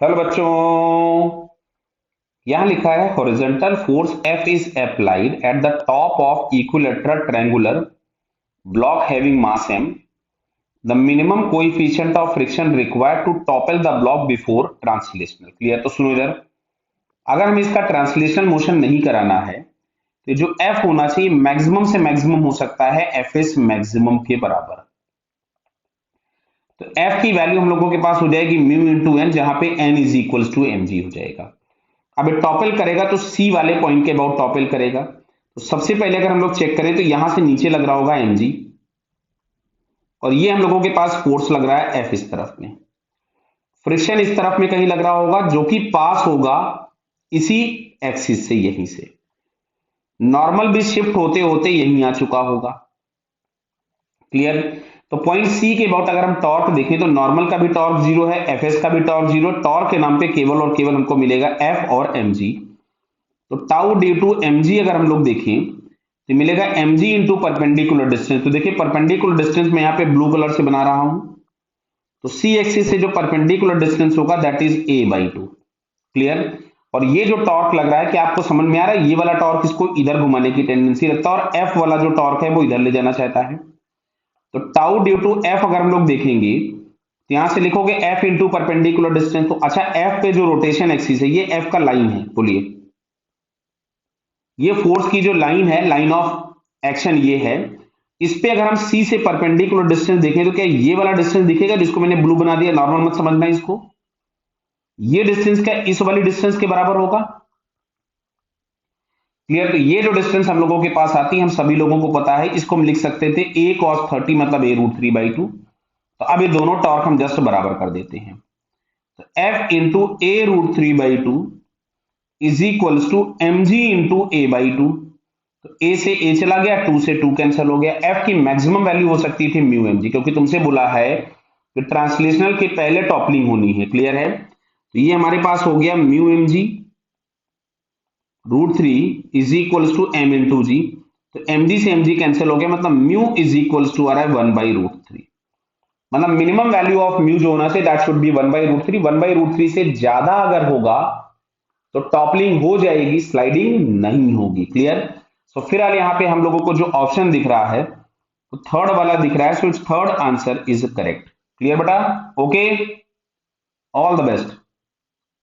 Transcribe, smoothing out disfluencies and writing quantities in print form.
Hello बच्चों, यहां लिखा है horizontal force F is applied at the top of equilateral triangular block having mass m. The minimum coefficient of friction required to topple the block before translational. Clear? तो सुनो इधर, अगर हमें इसका ट्रांसलेशनल मोशन नहीं कराना है तो जो F होना चाहिए मैक्सिमम से मैक्सिमम हो सकता है Fs मैक्सिमम के बराबर. तो F की वैल्यू हम लोगों के पास हो जाएगी म्यू इंटू एन, जहां पे n is equal to m g हो जाएगा. अब टॉपल करेगा तो सी वाले पॉइंट के अबाउट टॉपल करेगा. तो सबसे पहले अगर हम लोग चेक करें तो यहां से नीचे लग रहा होगा mg, और ये हम लोगों के पास फोर्स लग रहा है F इस तरफ में. फ्रिक्शन इस तरफ में कहीं लग रहा होगा जो कि पास होगा इसी एक्सिस से, यहीं से. नॉर्मल भी शिफ्ट होते होते यहीं आ चुका होगा. क्लियर? तो पॉइंट सी के अबाउट अगर हम टॉर्क देखें तो नॉर्मल का भी टॉर्क जीरो है, एफएस का भी टॉर्क जीरो. टॉर्क के नाम पे केवल और केवल हमको मिलेगा एफ और mg. तो tau due to m g अगर हम लोग देखें तो मिलेगा m g into perpendicular distance. तो देखिए परपेंडिकुलर डिस्टेंस मैं यहाँ पे ब्लू कलर से बना रहा हूं. तो सी एक्सिस से जो परपेंडिकुलर डिस्टेंस होगा दैट इज a/2. क्लियर? और ये जो टॉर्क लग रहा है कि आपको समझ में आ रहा है, ये वाला टॉर्क इसको इधर घुमाने की टेंडेंसी रखता है और एफ वाला जो टॉर्क है वो इधर ले जाना चाहता है. तो टाउ ड्यू टू एफ अगर हम लोग देखेंगे तो यहां से लिखोगे एफ इंटू परपेंडिकुलर डिस्टेंस. तो अच्छा, एफ पे जो रोटेशन एक्सिस है ये एफ का लाइन है. बोलिए, ये फोर्स की जो लाइन है, लाइन ऑफ एक्शन ये है. इस पे अगर हम सी से परपेंडिकुलर डिस्टेंस देखें तो क्या ये वाला डिस्टेंस दिखेगा जिसको मैंने ब्लू बना दिया? नॉर्मल मत समझना इसको. ये डिस्टेंस क्या इस वाली डिस्टेंस के बराबर होगा? क्लियर? तो ये जो डिस्टेंस हम लोगों के पास आती है, हम सभी लोगों को पता है, इसको हम लिख सकते थे a cos 30 मतलब a√3/2. तो अब ये दोनों टॉर्क हम जस्ट बराबर कर देते हैं. तो F into a√3/2 is equals to m g into a/2. तो a से a चला गया, 2 से 2 कैंसिल हो गया. F की मैक्सिमम वैल्यू हो सकती थी म्यू एम जी, क्योंकि तुमसे बोला है कि ट्रांसलेशनल के पहले टॉपलिंग होनी है. क्लियर है? तो ये हमारे पास हो गया mu M G √3 is equals to m into G. तो mg से mg कैंसिल हो गया, मतलब म्यू इज इक्वल्स टू आ रहा है 1/√3. मतलब मिनिमम वैल्यू ऑफ म्यू जो होना चाहिए दैट शुड बी 1/√3. 1/√3 से ज्यादा अगर होगा तो टॉपलिंग हो जाएगी, स्लाइडिंग नहीं होगी. क्लियर? सो फिलहाल यहाँ पे हम लोगों को जो ऑप्शन दिख रहा है तो थर्ड वाला दिख रहा है. So it's third answer is correct. Clear बेटा? Okay, all the best.